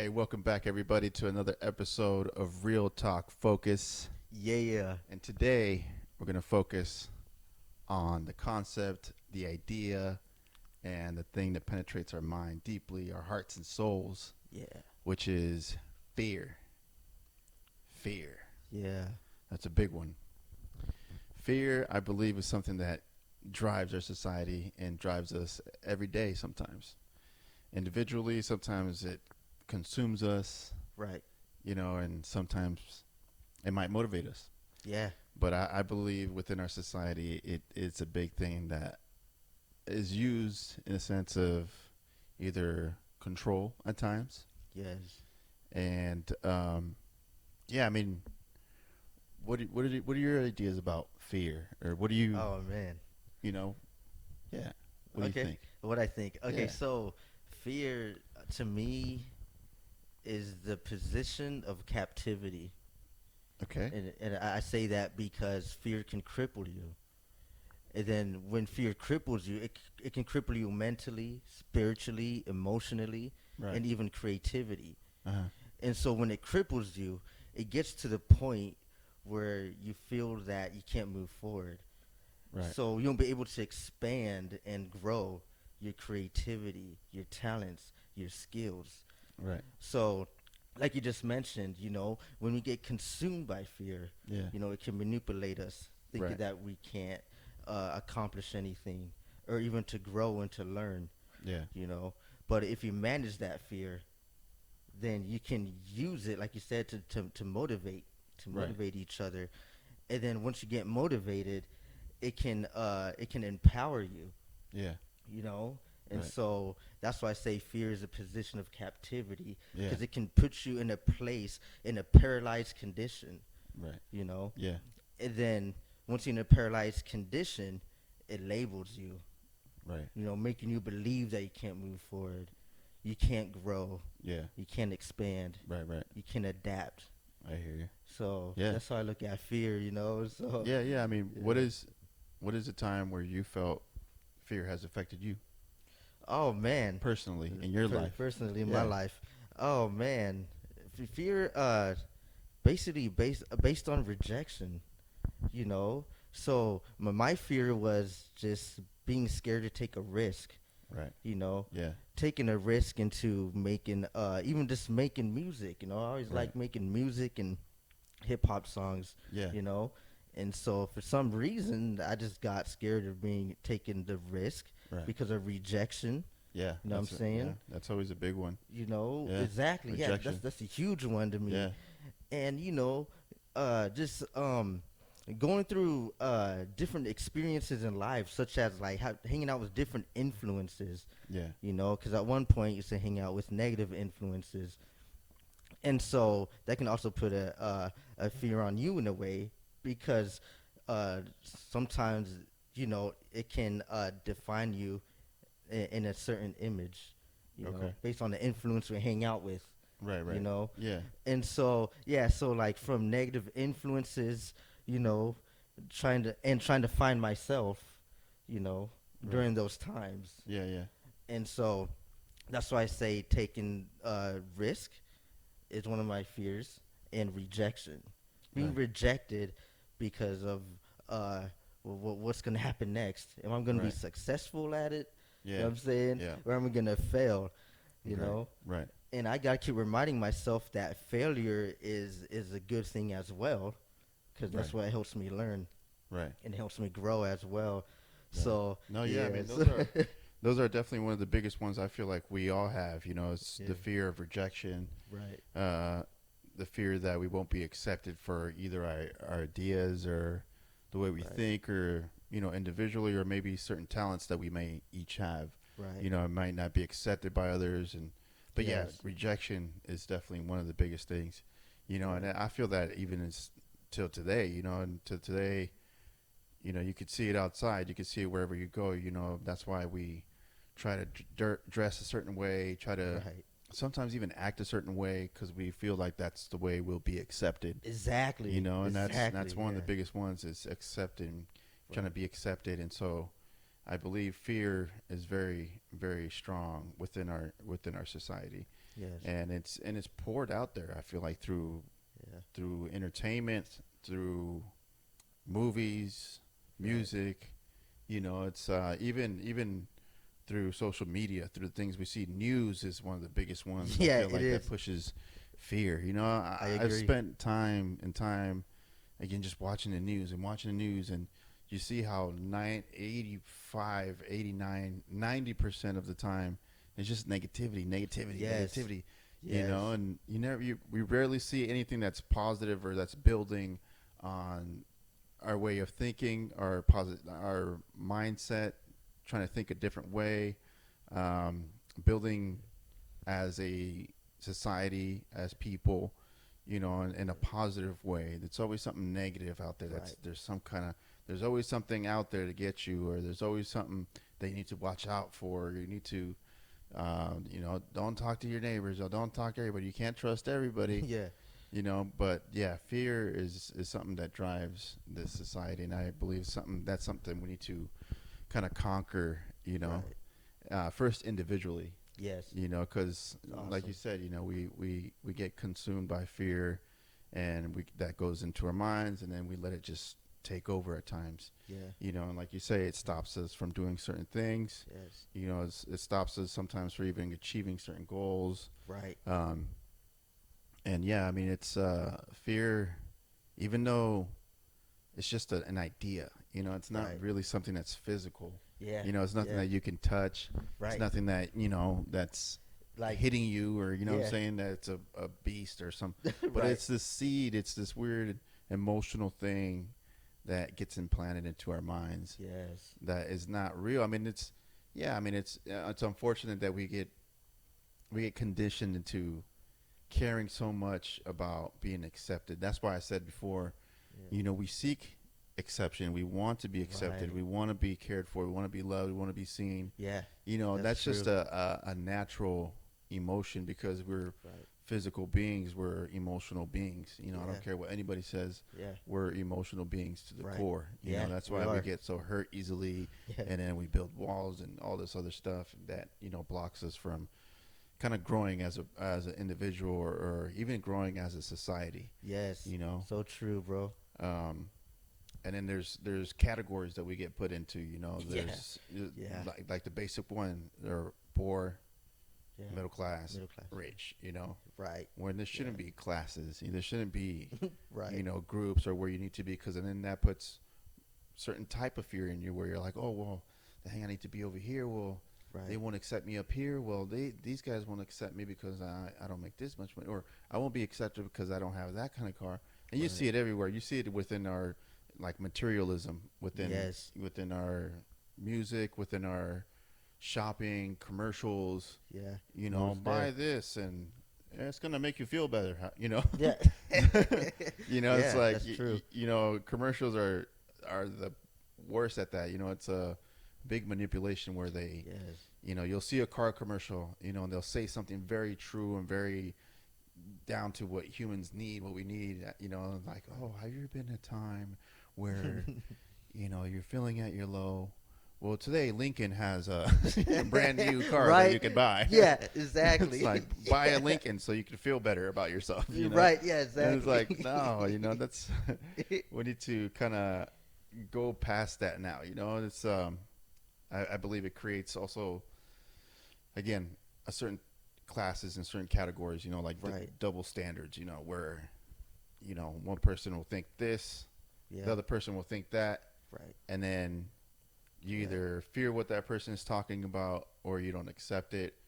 Hey, welcome back, everybody, to another episode of Real Talk Focus. Yeah, And today, we're going to focus on the concept, the idea, and the thing that penetrates our mind deeply, our hearts and souls, yeah, which is fear. Fear. yeah, That's a big one. Fear, I believe, is something that drives our society and drives us every day sometimes. Individually, sometimes it consumes us, right. and sometimes it might motivate us. Yeah, But I believe within our society, it's a big thing that is used in a sense of either control at times, yes. and yeah, I mean, what are your ideas about fear, or what do you, Oh man. you know, yeah, what do you Okay. think? What I think. Okay, Yeah. so fear to me is the position of captivity. Okay. And I say that because fear can cripple you. And then when fear cripples you, it can cripple you mentally, spiritually, emotionally, Right. and even creativity. Uh huh. And so when it cripples you, it gets to the point where you feel that you can't move forward. Right. So you won't be able to expand and grow your creativity, your talents, your skills. Right. So, like you just mentioned, when we get consumed by fear, Yeah. it can manipulate us, thinking Right. that we can't accomplish anything or even to grow and to learn, Yeah. you know. But if you manage that fear, then you can use it, like you said, to Right. motivate each other. And then once you get motivated, it can empower you, Yeah. you know. And Right. so that's why I say fear is a position of captivity Yeah. because it can put you in a place in a paralyzed condition, Right. you know. Yeah. And then once you're in a paralyzed condition, it labels you, Right. making you believe that you can't move forward, you can't grow, Yeah. you can't expand, Right. Right. you can adapt. I hear you. So Yeah. that's how I look at fear. So Yeah, yeah. I mean, yeah. what is a time where you felt fear has affected you Oh man, personally in your life? personally in my Yeah. life, oh man, fear basically based on rejection. You know, so my fear was just being scared to take a risk. Right. You know, Yeah. taking a risk into making even just making music. I always Right. like making music and hip hop songs, Yeah. you know. And so for some reason I just got scared of being taking the risk Right. because of rejection. Yeah. You know what I'm Yeah. saying? That's always a big one. Yeah. Exactly. Yeah, Rejection. that's a huge one to me. Yeah. And just going through different experiences in life, such as like hanging out with different influences. Yeah. Because at one point you used to hang out with negative influences, and so that can also put a fear on you in a way because sometimes it can define you in a certain image, Okay. based on the influence we hang out with, Right. you Right. know. Yeah. And so yeah, so like from negative influences, you know, trying to find myself, you know, Right. during those times. Yeah. Yeah. And so that's why I say taking risk is one of my fears, and rejection, being Right. rejected because of what's going to happen next. Am I going to be Right. successful at it? You know Yeah. what I'm saying? Yeah. Or am I going to fail? You Right. know? Right. And I got to keep reminding myself that failure is a good thing as well, because Right. that's what helps me learn Right. and helps me grow as well. Right. So, No. Yeah. I mean, yes. those are definitely one of the biggest ones I feel like we all have. It's Yeah, the fear of rejection, right. uh, the fear that we won't be accepted for either our ideas or the way we Right. think, or individually, or maybe certain talents that we may each have. Right. It might not be accepted by others, and but yeah, Yes. rejection is definitely one of the biggest things. And Right. I feel that even as till today, and to today, you could see it outside, you could see it wherever you go. That's why we try to dress a certain way, try to Right. sometimes even act a certain way because we feel like that's the way we'll be accepted. Exactly. And that's Exactly. one of the Yeah. biggest ones is accepting, trying to Right. be accepted. And so I believe fear is very, very strong within our society. Yes. and it's poured out there. I feel like Yeah. through entertainment, through movies, Right. music. It's even through social media, through the things we see. News is one of the biggest ones. I Yeah, feel it like that is. pushes fear. I I've agree. spent time again just watching the news and watching the news, and you see how 85, 89, 90% of the time it's just negativity, negativity, Yes. negativity. Yes. And we rarely see anything that's positive or that's building on our way of thinking, our mindset, trying to think a different way, um, building as a society, as people, in a positive way. There's always something negative out there. Right. There's always something out there to get you, or there's always something that you need to watch out for. You need to, don't talk to your neighbors or don't talk to everybody. You can't trust everybody. Yeah. But yeah, fear is something that drives this society, and I believe that's something we need to kind of conquer. Right. First individually. Yes. Because It's like you awesome. said, we get consumed by fear, and we that goes into our minds, and then we let it just take over at times. Yeah. And like you say, it stops us from doing certain things. Yes. It stops us sometimes from even achieving certain goals. Right. Um, and yeah, I mean, it's fear, even though it's just an idea. It's not Right. really something that's physical. Yeah. It's nothing Yeah. that you can touch. It's Right. nothing that that's Like. hitting you, or what I'm Yeah. saying, that it's a beast or some. But Right. it's this seed. It's this weird emotional thing that gets implanted into our minds Yes. that is not real. I mean, it's unfortunate that we get conditioned into caring so much about being accepted. That's why I said before, Yeah. we seek exception. We want to be accepted. Right. We want to be cared for. We want to be loved. We want to be seen. Yeah. That's That's just true. a natural emotion because we're Right. physical beings. We're emotional beings. I Yeah. don't care what anybody says. Yeah. We're emotional beings to the Right. core. Yeah. That's We why we are. get so hurt easily, Yeah. and then we build walls and all this other stuff that blocks us from kind of growing as an individual, or even growing as a society. Yes. You know, So true, bro. um, and then there's categories that we get put into. Yeah. There's Yeah. like the basic one, they're poor, Yeah. middle class, Middle class. rich. Right. When there shouldn't Yeah. be classes, there shouldn't be Right. groups, or where you need to be, because then that puts certain type of fear in you, where you're like, oh well, dang, I need to be over here. Well, they Right. won't accept me up here. Well, these guys won't accept me because I don't make this much money, or I won't be accepted because I don't have that kind of car. And you Right. see it everywhere. You see it within our like materialism, Yes. within our music, within our shopping commercials. Yeah. Most Buy there. this and it's gonna make you feel better. Yeah. It's Yeah. like That's true. commercials are the worst at that. It's a big manipulation where they, Yes. you'll see a car commercial, and they'll say something very true and very down to what humans need, what we need. Like, oh, have you been a time where you're feeling at your low? Well, today Lincoln has a brand new car that you Right. can buy. Yeah. It's Exactly. like, buy a Lincoln so you can feel better about yourself. Right. Yeah. And it's Exactly. like, no, that's we need to kind of go past that now. It's I believe it creates also, again, a certain classes and certain categories. Like Right. double standards. Where one person will think this, Yeah. the other person will think that, Right. and then you Yeah. either fear what that person is talking about or you don't accept it.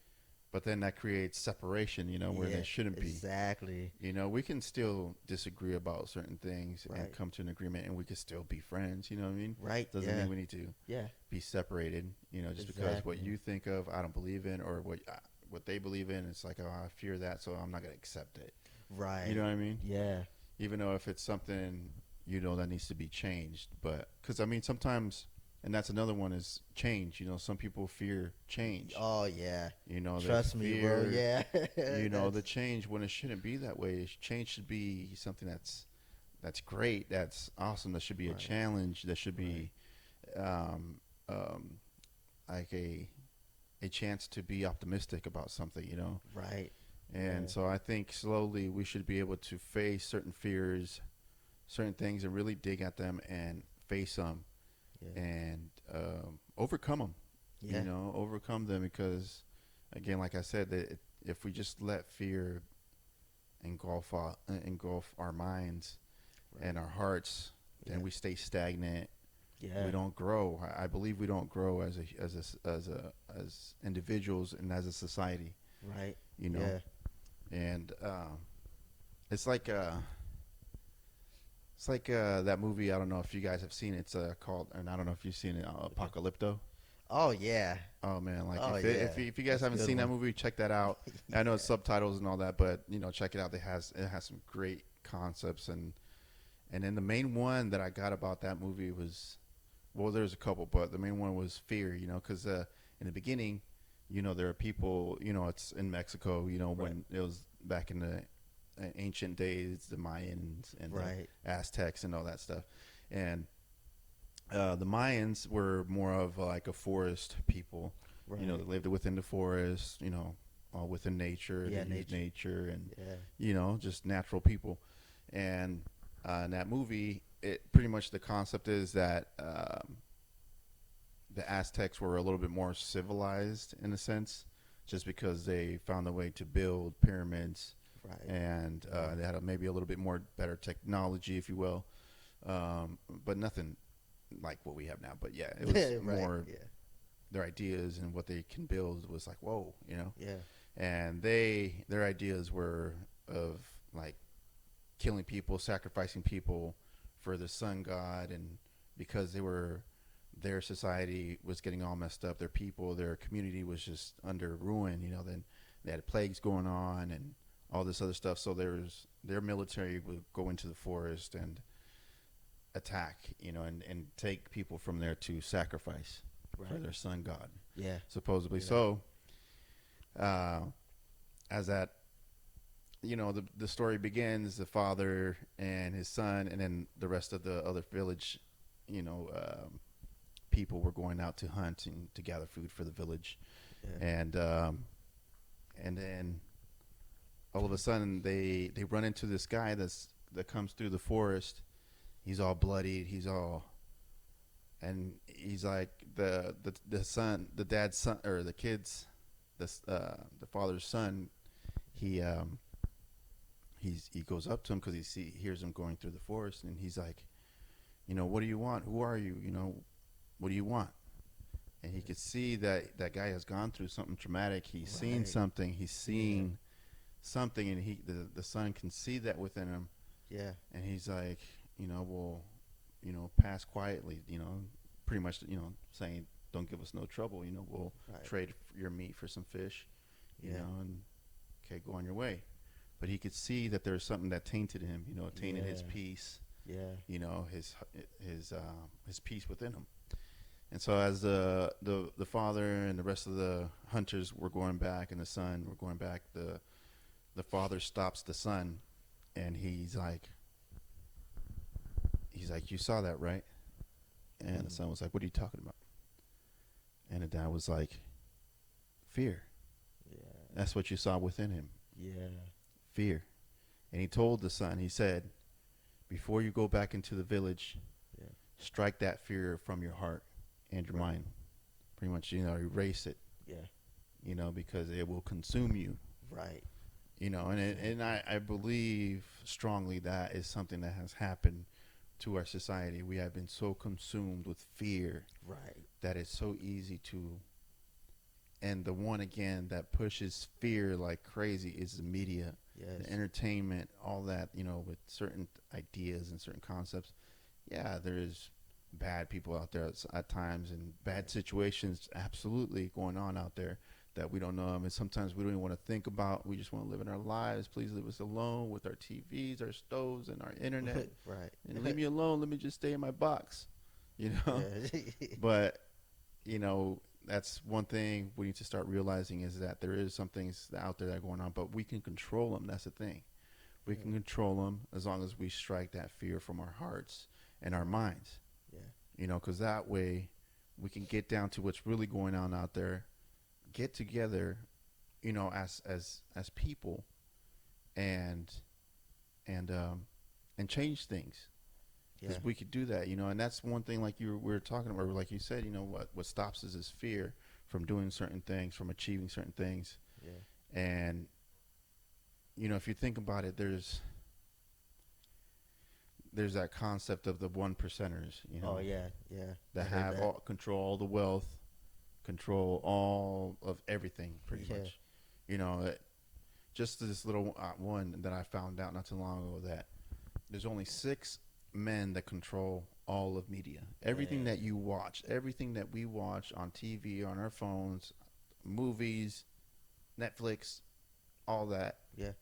But then that creates separation, where Yeah. there shouldn't be. Exactly. We can still disagree about certain things and Right. come to an agreement, and we can still be friends. You know what I mean? Right. Doesn't Yeah. mean we need to Yeah. be separated. Just because what Exactly. you think of, I don't believe in, or what they believe in, it's like, oh, I fear that, so I'm not gonna accept it. Right. You know what I mean? Yeah. Even though if it's something that needs to be changed, but because I mean sometimes, and that's another one is change. Some people fear change. Oh yeah. They Trust me, bro. fear Yeah. the That's change when it shouldn't be that way. Change should be something that's great, that's awesome. That should be a right. challenge. That should Right. be um, like a chance to be optimistic about something. Right. And Yeah. so I think slowly we should be able to face certain fears, certain things, and really dig at them and face them Yeah. and overcome them. You Yeah. know, overcome them because, again, like I said, that if we just let fear engulf our minds Right. and our hearts, then Yeah. we stay stagnant. We Yeah. don't grow. I believe we don't grow as individuals and as a society. Right. You know, Yeah. and it's like that movie. I don't know if you guys have seen it. It's called, and I don't know if you've seen it, Okay. Apocalypto. Oh yeah. Oh man, like Oh if yeah. if you guys That's a haven't good seen that one. movie, check that out. I know it's subtitles and all that, but check it out. It has some great concepts and then the main one that I got about that movie was, well, there's a couple, but the main one was fear. Because in the beginning, there are people. It's in Mexico. Right. When it was back in the ancient days, the Mayans and the Right. Aztecs and all that stuff, and the Mayans were more of like a forest people. They Right. lived within the forest. All within nature. Yeah. They used Nature. nature and Yeah. just natural people. And in that movie, it pretty much the concept is that the Aztecs were a little bit more civilized in a sense, just because they found a way to build pyramids Right. and Yeah. they had maybe a little bit more better technology, if you will, but nothing like what we have now. But yeah, it was Right. more Yeah. their ideas and what they can build was like whoa. Yeah. And their ideas were of like killing people, sacrificing people for the sun god, and because their society was getting all messed up, their people, their community was just under ruin. Then they had plagues going on and all this other stuff. So their military would go into the forest and attack, and take people from there to sacrifice for Right. their sun god, Yeah. supposedly. Yeah. So, uh, as that the story begins, the father and his son, and then the rest of the other village, you know, people were going out to hunt and to gather food for the village, Yeah. and then all of a sudden they run into this guy that comes through the forest. He's all bloodied. And he's like the son, the dad's son, or the kid's, the father's son. He he goes up to him because he hears him going through the forest, and he's like, what do you want? Who are you? What do you want? And he could see that that guy has gone through something traumatic. He's seen Right. something. He's Yeah. seen something, and the son can see that within him, Yeah. and he's like, well, pass quietly, pretty much, saying, don't give us no trouble, we'll Right. trade your meat for some fish, Yeah. and okay, go on your way. But he could see that there's something that tainted him, tainted his Yeah. peace, Yeah. his peace within him. And so as the father and the rest of the hunters were going back, and the son were going back, the father stops the son, and he's like, you saw that, right? And the son was like, what are you talking about? And the dad was like, fear. Yeah. That's what you saw within him, Yeah. fear. And he told the son, he said, before you go back into the village, Yeah. strike that fear from your heart and your Right. mind. Pretty much, erase it, Yeah. because it will consume you. Right. And I believe strongly that is something that has happened to our society. We have been so consumed with fear Right. that it's so easy to, and the one again that pushes fear like crazy is the media, Yes. the entertainment, all that, with certain ideas and certain concepts. Yeah, there's bad people out there at times, and bad situations absolutely going on out there that we don't know. I mean, sometimes we don't even want to think about. We just want to live in our lives. Please leave us alone with our TVs, our stoves, and our internet. Right. And leave me alone. Let me just stay in my box, Yeah. But, that's one thing we need to start realizing, is that there is some things out there that are going on, but we can control them. That's the thing. We can control them as long as we strike that fear from our hearts and our minds, Yeah. because that way we can get down to what's really going on out there, get together, as people, and and um and change things, Yeah. because we could do that, and that's one thing, like we were talking about, like you said, what stops us is fear from doing certain things, from achieving certain things. Yeah. And if you think about it, there's that concept of the one percenters, Oh yeah. Yeah. I that heard have that. all control all the wealth, control all of everything, pretty Yeah. much. Just this little one that I found out not too long ago, that there's only 6 men that control all of media. Everything Man. that you watch, everything that we watch on TV, on our phones, movies, Netflix, all that. Yeah.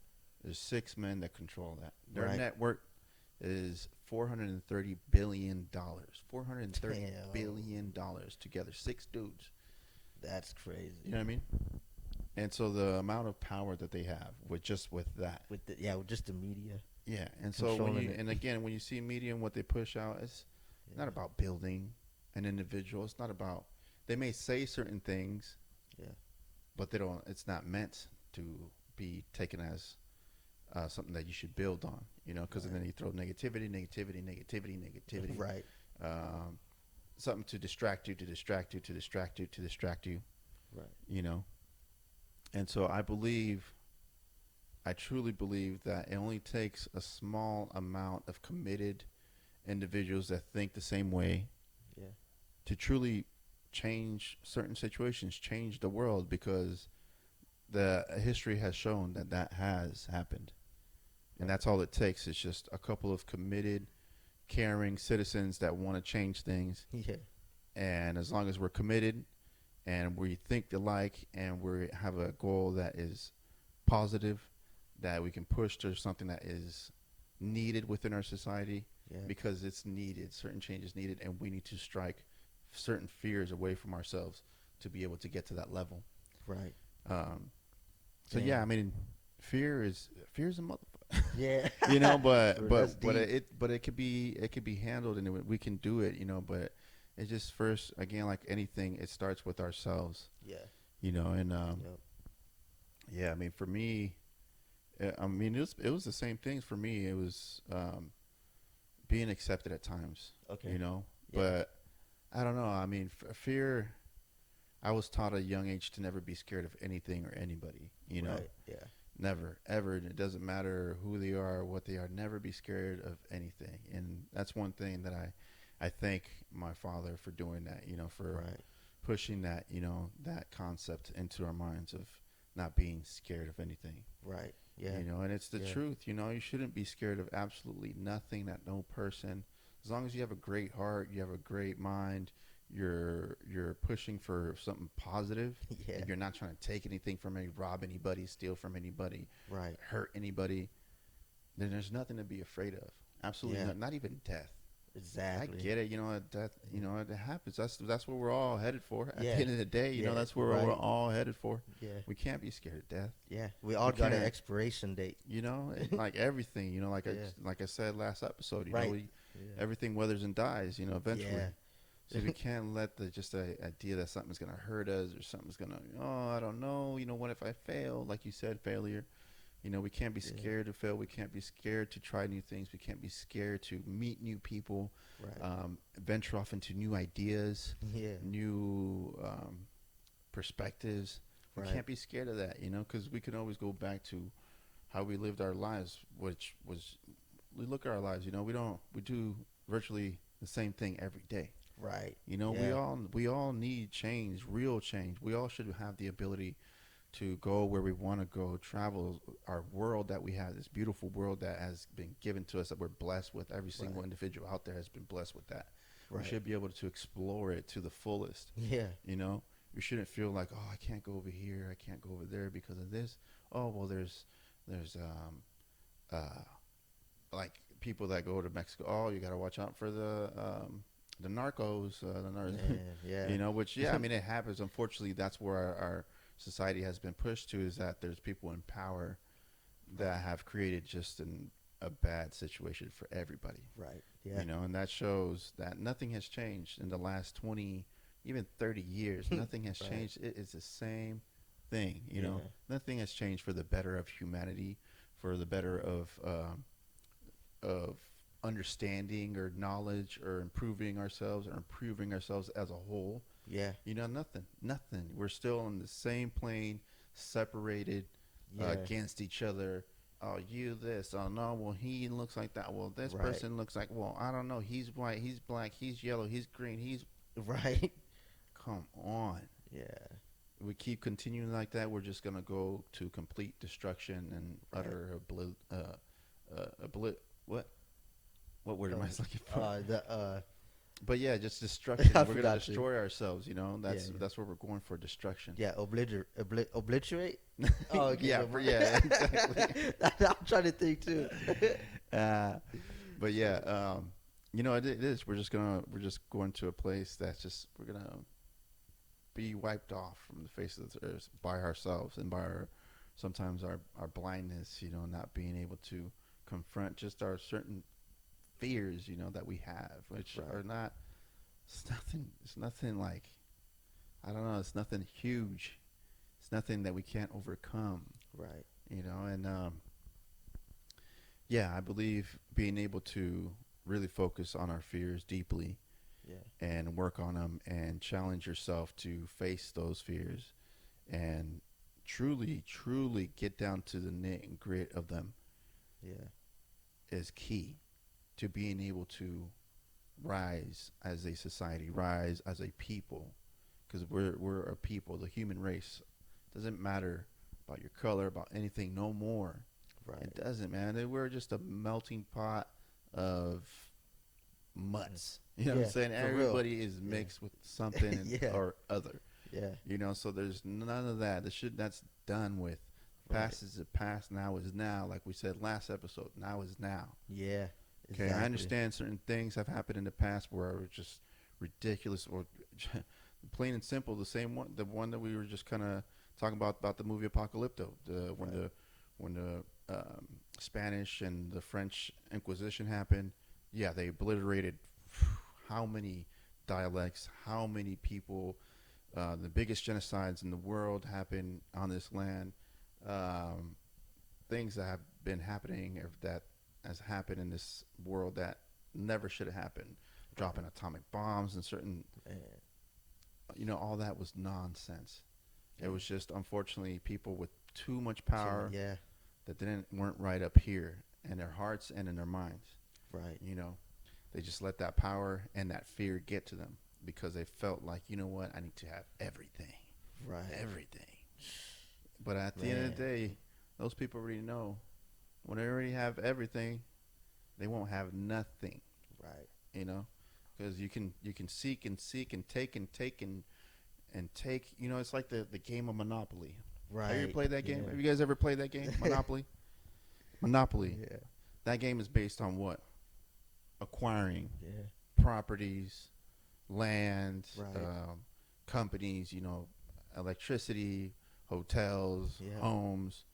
There's 6 men that control that. Their Right. network is $430 billion. four hundred and thirty Damn. billion dollars together. 6 dudes. That's crazy. You know what I mean? And so the amount of power that they have with that. With just the media. Yeah. And so Controlling it. and again, when you see media and what they push out, it's Yeah. not about building an individual. It's not about, they may say certain things, Yeah. but they don't. It's not meant to be taken as something that you should build on. Because Right. then you throw negativity, negativity, negativity, negativity. Right. Um, Something to distract you, to distract you, to distract you, to distract you. Right. You know. And so I truly believe that it only takes a small amount of committed individuals that think the same way Yeah. to truly change certain situations, change the world, because the history has shown that that has happened. And that's all it takes, is just a couple of committed, caring citizens that want to change things. Yeah. And as long as we're committed and we think alike and we have a goal that is positive, that we can push to something that is needed within our society, Yeah. because it's needed, certain changes needed, and we need to strike certain fears away from ourselves to be able to get to that level. Right. Um, so Damn. yeah, I mean, fear is a motherfucker. Yeah. But Bro, that's it could be handled, and we can do it. But it just, first, again, like anything, it starts with ourselves. Yeah. And Yep. yeah, I mean, for me, it was the same thing for me. It was being accepted at times. Okay. Yeah. Yeah. But I don't know. I mean, fear. I was taught at a young age to never be scared of anything or anybody. Right. Yeah. Never, ever. And it doesn't matter who they are or what they are. Never be scared of anything. And that's one thing that I thank my father for doing that. For Right. pushing that, that concept into our minds of not being scared of anything. Right. Yeah. And it's the Yeah. truth. You shouldn't be scared of absolutely nothing, that no person. As long as you have a great heart, you have a great mind, you're pushing for something positive. Yeah. And you're not trying to take anything from anybody, rob anybody, steal from anybody, Right. hurt anybody. Then there's nothing to be afraid of. Absolutely Yeah. not even death. Exactly. I get it. Death. It happens. That's what we're all headed for. At Yeah. the end of the day, Yeah, that's where right. we're all headed for. Yeah. We can't be scared of death. Yeah. We all We got an can't. expiration date. Like everything. Like Yeah. like I said last episode. Right. Yeah. Everything weathers and dies. Eventually. Yeah. So we can't let the idea that something's gonna hurt us, or something's gonna, I don't know. What if I fail? Like you said, failure. We can't be Yeah. scared to fail. We can't be scared to try new things. We can't be scared to meet new people, Right. venture off into new ideas, Yeah. new perspectives. We Right. can't be scared of that, because we can always go back to how we lived our lives, which was, we look at our lives. We do virtually the same thing every day. Right. We Yeah. all need change, real change. We all should have the ability to go where we want to go, travel our world that we have, this beautiful world that has been given to us, that we're blessed with. Every single Right. individual out there has been blessed with that. We Right. should be able to explore it to the fullest. Yeah. We shouldn't feel like, oh, I can't go over here, I can't go over there because of this. Oh, well, there's uh like people that go to Mexico. Oh, you got to watch out for the narcos, Man, yeah. which, yeah, I mean, it happens. Unfortunately, that's where our society has been pushed to, is that there's people in power that have created just a bad situation for everybody. Right. Yeah. And that shows that nothing has changed in the last 20, even 30 years. Nothing has Right. changed. It is the same thing. You know, Yeah. nothing has changed for the better of humanity, for the better of understanding or knowledge or improving ourselves as a whole. Yeah. You know, nothing. We're still on the same plane, separated Yeah. against each other. Oh, you this. Oh no. Well, he looks like that. Well, this Right. person looks like. Well, I don't know. He's white. He's black. He's yellow. He's green. He's. Right. Come on. Yeah. We keep continuing like that. We're just gonna go to complete destruction and Right. utter what? What word am I Um. looking for? The But yeah, just destruction. I We're gonna forgot to. destroy ourselves. You know, Yeah. that's what we're going for, destruction. Yeah. Obliterate. Oh, okay. Yeah, Never mind. yeah, exactly. I'm trying to think too. uh, but yeah, you know, it is. We're just going to a place that's just we're gonna be wiped off from the face of the earth by ourselves and by our sometimes our blindness. You know, not being able to confront just our certain fears. You know that we have, which Right. are not. It's nothing. It's nothing like I don't know. It's nothing huge. It's nothing that we can't overcome. Right. You know, and yeah, I believe being able to really focus on our fears deeply Yeah. and work on them and challenge yourself to face those fears and truly get down to the nit and grit of them Yeah. is key to being able to rise as a society, rise as a people, because we're a people. The human race doesn't matter about your color, about anything, no more. It Right. doesn't, man. We're just a melting pot of mutts. You know what I'm Yeah. saying? For real. Everybody is Yeah. mixed with something Yeah. or other. Yeah. You know, so there's none of that. The shit that's done with. Right. Past is the past. Now is now. Like we said last episode. Now is now. Yeah. Okay, I Exactly. understand certain things have happened in the past where it was just ridiculous or plain and simple. The one that we were just kind of talking about the movie Apocalypto, Right. when the Spanish and the French Inquisition happened. Yeah, they obliterated how many dialects, how many people. The biggest genocides in the world happened on this land. Um, Things that have been happening or that has happened in this world that never should have happened. Right. Dropping atomic bombs and certain, Man. all that was nonsense. It Yeah. was just unfortunately people with too much Too much. power Yeah. that didn't weren't right up here in their hearts and in their minds. Right. You know, they just let that power and that fear get to them because they felt like, you know what, I need to have everything, Right. everything. But at the end of the Man. day, those people already know when they already have everything, they won't have nothing. Right. You know, because you can seek and seek and take and take and take. You know, it's like the game of Monopoly. Have you ever Right. played that game? Yeah. Have you guys ever played that game, Monopoly? Monopoly. Yeah. That game is based on what? Acquiring Yeah. properties, land, Right. companies. You know, electricity, hotels, Yeah. homes.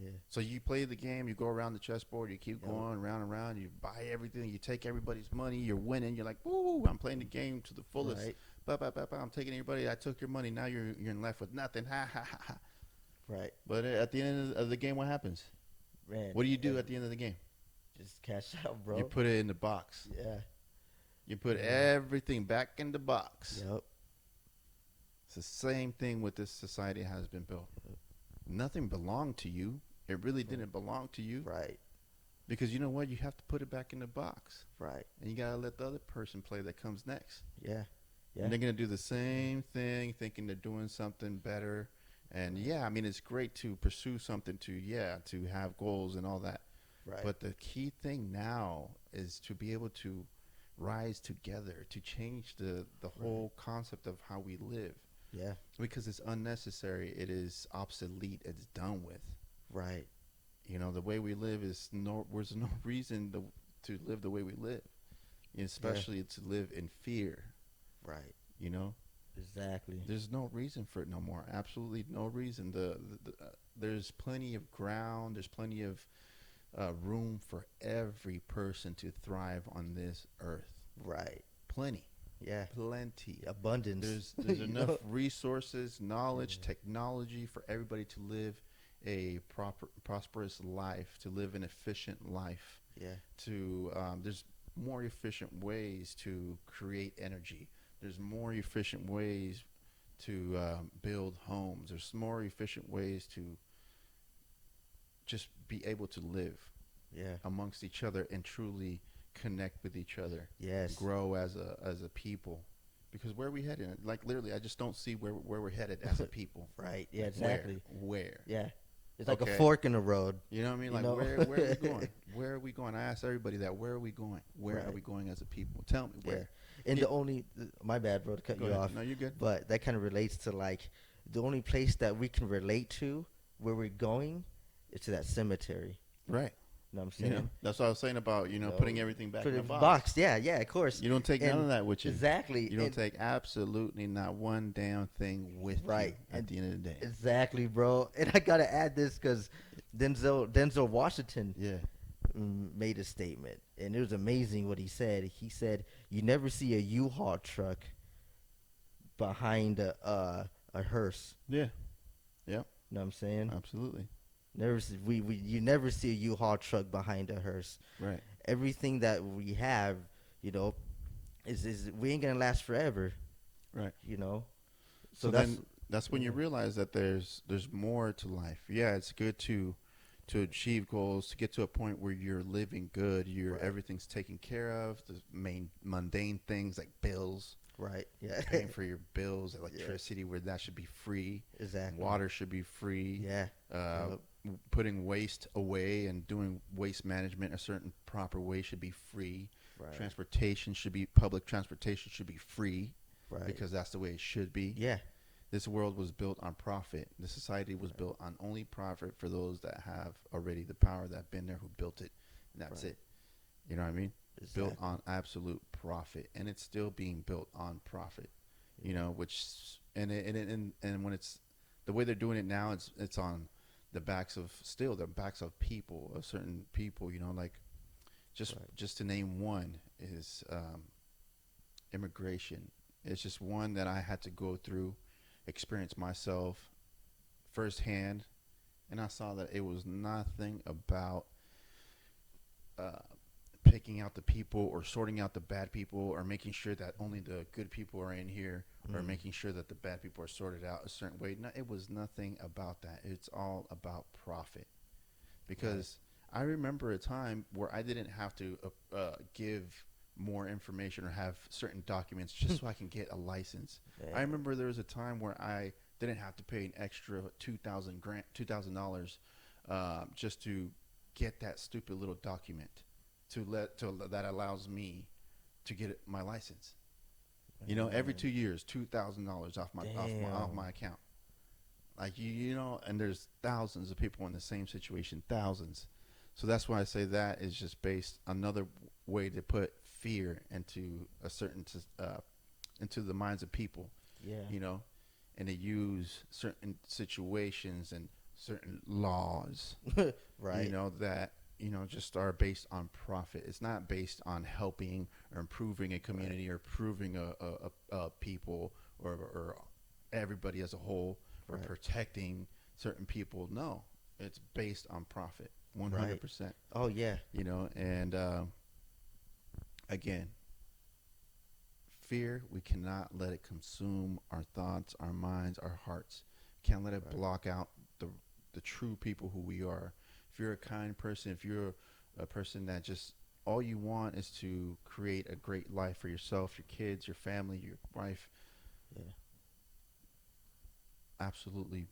Yeah. So you play the game, you go around the chessboard, you keep Yep. going round and round, you buy everything, you take everybody's money, you're winning, you're like, woo, I'm playing the game to the fullest. Right. I'm taking everybody, I took your money, now you're left with nothing. Ha ha ha ha. Right. But at the end of the game, what happens? Man. What do you do at the end of the game? Just cash out, bro. You put it in the box. Yeah. You put Yeah. everything back in the box. Yep. It's the same thing with this society has been built. Nothing belonged to you. It really didn't belong to you. Right. Because you know what? You have to put it back in the box. Right. And you gotta let the other person play that comes next. Yeah. Yeah. And they're gonna do the same thing, thinking they're doing something better. And yeah, I mean it's great to pursue something to have goals and all that. Right. But the key thing now is to be able to rise together, to change the whole concept of how we live. Yeah. Because it's unnecessary, it is obsolete, it's done with. Right. You know, the way we live is there's no reason to live the way we live, especially to live in fear. Right. You know, Exactly. there's no reason for it no more. Absolutely no reason. There's plenty of ground. There's plenty of room for every person to thrive on this earth. Right. Plenty. Yeah. Plenty. Abundance. There's You enough know? resources, knowledge, technology for everybody to live a prosperous life, to live an efficient life. Yeah. There's more efficient ways to create energy. There's more efficient ways to build homes. There's more efficient ways to just be able to live Yeah. amongst each other and truly connect with each other, Yes. grow as a people. Because where are we headed? Like literally, I just don't see where we're headed as a people. Right. Yeah. Like Exactly. where? Yeah. It's like a Okay. fork in the road. You know what I mean? You Like know? where are we going? Where are we going? I ask everybody that. Where are we going? Where are Right. we going as a people? Tell me Yeah. where. And Yeah, the only, my bad, bro, to cut go you ahead. off, No, you're good. but that kind of relates to like the only place that we can relate to where we're going is to that cemetery. Right. You know what I'm You saying? know, that's what I was saying about You know, putting everything back put in it a in box. Yeah, yeah, of course. You don't take none And of that with you. exactly. You don't and- take absolutely not one damn thing with Right. you at the end of the day. Exactly, bro. And I gotta add this because Denzel Washington Yeah. made a statement, and it was amazing what he said. He said, "You never see a U-Haul truck behind a hearse." Yeah. Yep. You know what I'm saying? Absolutely. Never see, you never see a U-Haul truck behind a hearse. Right. Everything that we have, you know, is we ain't gonna last forever. Right. You know, So that's then that's when you yeah. realize that there's more to life. Yeah, it's good to achieve goals, to get to a point where you're living good, Right. everything's taken care of, the main mundane things like bills, right. Yeah, paying for your bills, electricity where that should be free, exactly. water should be free, Yeah, uh, putting waste away and doing waste management a certain proper way should be free. right. Public transportation should be free Right. because that's the way it should be. Yeah. This world was built on profit. The society was built on only profit for those that have already the power, that have been there, who built it, and that's Right. it. You know what I mean? Built Exactly. on absolute profit, and it's still being built on profit. You Yeah. know, which and when it's the way they're doing it now, it's on the backs of people, of certain people. You know, like Right. just to name one is immigration. It's just one that I had to go through, experience myself firsthand, and I saw that it was nothing about uh, picking out the people or sorting out the bad people or making sure that only the good people are in here or Mm. making sure that the bad people are sorted out a certain way. No, it was nothing about that. It's all about profit. Because I remember a time where I didn't have to give more information or have certain documents just so I can get a license. Yeah. I remember there was a time where I didn't have to pay an extra $2,000 just to get that stupid little document that allows me to get my license. You know, every Man. 2 years, $2,000 off Damn. my account. Like you know, and there's thousands of people in the same situation, thousands. So that's why I say that is just based another way to put fear into into the minds of people. Yeah. You know, and to use certain situations and certain laws. Right. You know that just are based on profit. It's not based on helping or improving a community or improving a people or everybody as a whole or Right. protecting certain people. No, it's based on profit, 100%. Oh yeah. You know, and again, fear, we cannot let it consume our thoughts, our minds, our hearts. Can't let it Right. block out the true people who we are. If you're a kind person, if you're a person that just all you want is to create a great life for yourself, your kids, your family, your wife, Yeah. absolutely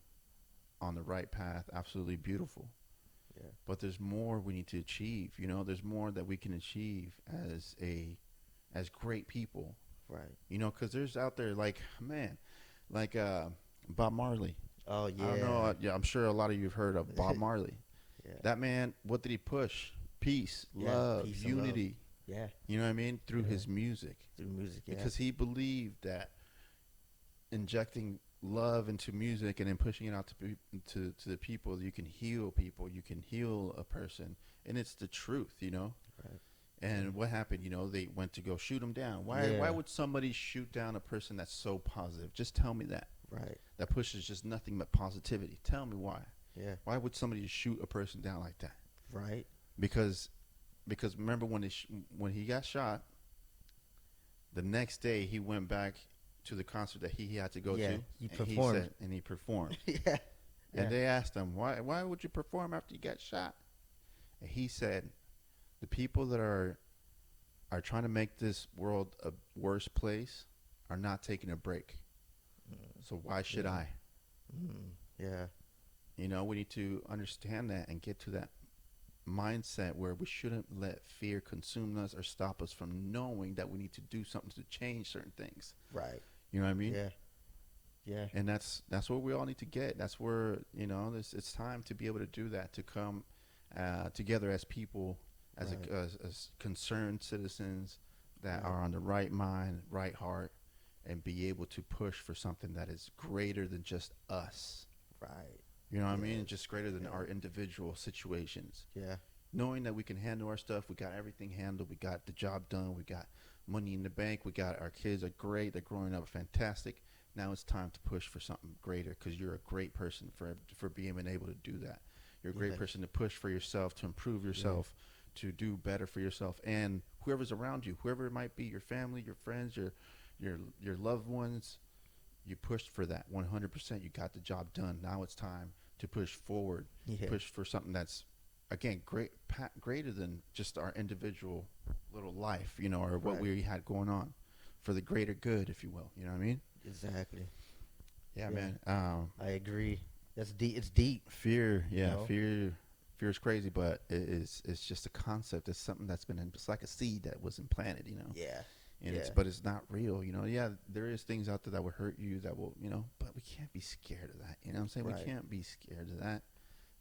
on the right path, absolutely beautiful. Yeah. But there's more we need to achieve. You know, there's more that we can achieve as great people. Right. You know, because there's out there like man, like Bob Marley. Oh yeah. I don't know. Yeah, I'm sure a lot of you have heard of Bob Marley. Yeah. That man, what did he push? Peace, Yeah, love, peace and love. unity. Yeah. You know what I mean? Through Yeah. his music, Through music. Yeah. because he believed that injecting love into music and then pushing it out to the people, you can heal people, you can heal a person, and it's the truth, you know. Right. And what happened? You know, they went to go shoot him down. Why? Yeah. Why would somebody shoot down a person that's so positive? Just tell me that. Right. That pushes just nothing but positivity. Tell me why. Yeah. Why would somebody shoot a person down like that? Right. Because remember when when he got shot, the next day he went back to the concert that he had to go Yeah, to. he and performed. he performed. Yeah. Yeah. And they asked him, why would you perform after you got shot? And he said, the people that are trying to make this world a worse place are not taking a break. So why should Yeah. I? Yeah. You know, we need to understand that and get to that mindset where we shouldn't let fear consume us or stop us from knowing that we need to do something to change certain things. Right. You know what I mean? Yeah. Yeah. And that's where we all need to get. That's where, you know, it's time to be able to do that, to come together as people, as Right. as concerned citizens that Right. are on the right mind, right heart, and be able to push for something that is greater than just us. Right. You know what I Yeah. mean? Just greater than Yeah. our individual situations. Yeah. Knowing that we can handle our stuff, we got everything handled, we got the job done, we got money in the bank, we got our kids are great, they're growing up fantastic. Now it's time to push for something greater because you're a great person for being able to do that. You're a great Yeah. person to push for yourself, to improve yourself, to do better for yourself and whoever's around you, whoever it might be, your family, your friends, your loved ones. You pushed for that 100%. You got the job done. Now it's time to push forward, Yeah. push for something that's again greater than just our individual little life, you know, or what Right. we had going on, for the greater good, if you will. You know what I mean? Exactly. Yeah, Yeah. man. I agree. That's deep. It's deep. Fear, yeah, know? fear is crazy, but it's just a concept. It's something that's been it's like a seed that was implanted, you know. Yeah. And Yeah. but it's not real, you know. Yeah, there is things out there that will hurt you, that will, you know, but we can't be scared of that. You know what I'm saying? Right. We can't be scared of that.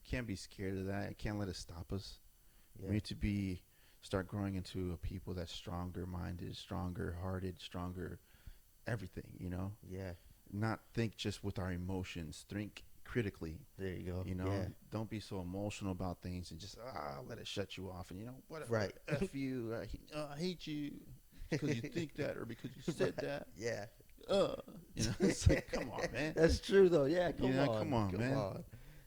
Can't be scared of that. It can't let it stop us. Yeah. We need to start growing into a people that's stronger minded, stronger hearted, stronger everything, you know. Yeah. Not think just with our emotions. Think critically. There you go. You know, Yeah. don't be so emotional about things and just let it shut you off. And you know, whatever. Right. F you. I hate you because you think that or because you said that. Yeah. You know, it's like, come on, man. That's true though. Yeah. Come You know, on. come on, man.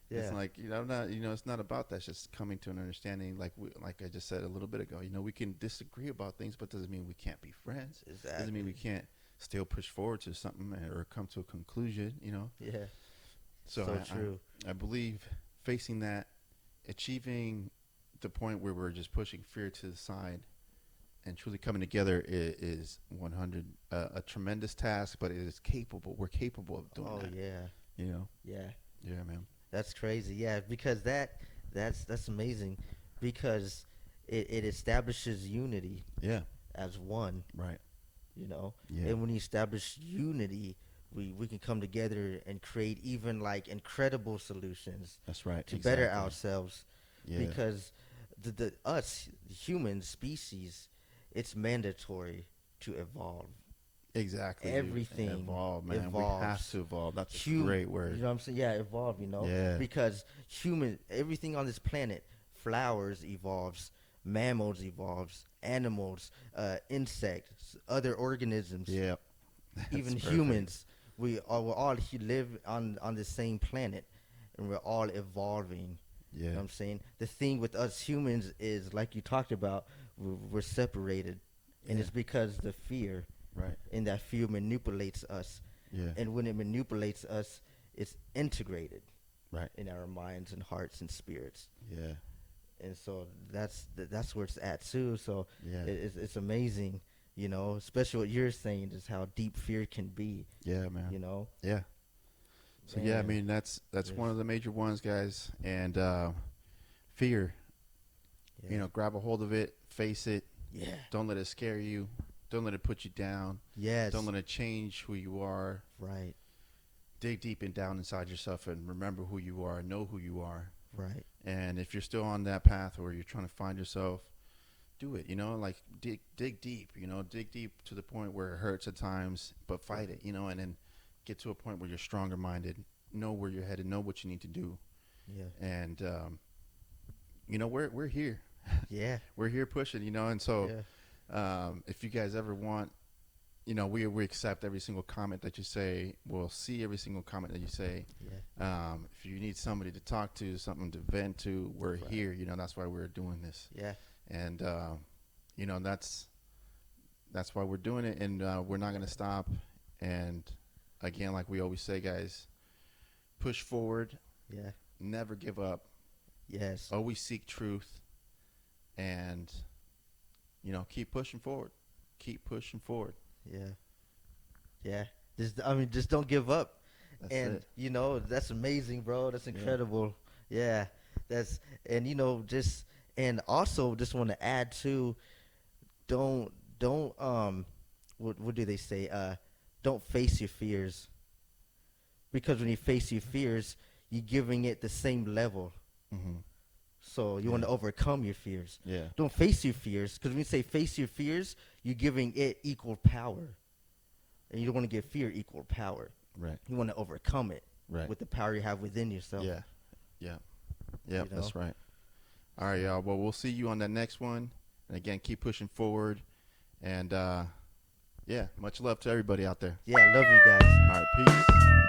Yeah. It's like, you know, not, you know, it's not about that. It's just coming to an understanding. Like I just said a little bit ago. You know, we can disagree about things, but doesn't mean we can't be friends. Exactly. Doesn't mean we can't still push forward to something or come to a conclusion. You know. Yeah. So True. I believe facing that, achieving the point where we're just pushing fear to the side and truly coming together is 100 a tremendous task, but it is capable. We're capable of doing Oh that. yeah. You know. Yeah. Yeah, man. That's crazy. Yeah, because that's amazing, because it establishes unity Yeah. as one. Right. You know. Yeah. And when you establish unity, we can come together and create even like incredible solutions That's right. to better Exactly. ourselves. Yeah. Because the us human species, it's mandatory to evolve. Exactly. dude. Everything Evolve, man. We have evolves. to evolve. That's a Human- great word. You know what I'm saying? Yeah, evolve, you know? Yeah. Because everything on this planet, flowers evolves, mammals evolves, animals, insects, other organisms, Yeah. even That's perfect. humans. We all live on the same planet, and we're all evolving. You know Yeah. what I'm saying? The thing with us humans is, like you talked about, we're separated. And Yeah. it's because the fear, Right. and that fear manipulates us. Yeah. And when it manipulates us, it's integrated Right. in our minds and hearts and spirits. Yeah. And so that's where it's at too. So Yeah. it's amazing, you know, especially what you're saying is how deep fear can be, Yeah, man. you know. Yeah. So yeah, I Man, mean that's yes. one of the major ones, guys. And fear, Yeah. you know, grab a hold of it, face it. Yeah. Don't let it scare you. Don't let it put you down. Yes. Don't let it change who you are. Right. Dig deep and down inside yourself and remember who you are. Know who you are. Right. And if you're still on that path or you're trying to find yourself, do it. You know, like dig deep. You know, dig deep to the point where it hurts at times, but fight it. You know, and then get to a point where you're stronger minded. Know where you're headed. Know what you need to do. Yeah. And you know, we're here. Yeah. We're here pushing, and so Yeah. if you guys ever want, we accept every single comment that you say. We'll see every single comment that you say. Yeah. If you need somebody to talk to, something to vent to, we're Right. here. That's why we're doing this, Yeah. and that's why we're doing it, and we're not gonna stop. And again, like we always say, guys, push forward, Yeah. never give up, Yes. always seek truth, and keep pushing forward, keep pushing forward. Yeah. Yeah. Just don't give up. That's And it. that's amazing, bro. That's Yeah. incredible. Yeah. That's and just and also just want to add to don't what do they say? Don't face your fears, because when you face your fears, you're giving it the same level. Mm-hmm. So you want to Yeah. overcome your fears. Yeah. Don't face your fears, because when you say face your fears, you're giving it equal power, and you don't want to give fear equal power. Right. You want to overcome it Right. with the power you have within yourself. Yeah. Yeah. Yeah. You That's know? right. All right, y'all. Well, we'll see you on that next one. And again, keep pushing forward. And yeah, much love to everybody out there. Yeah, I love you guys. All right, peace.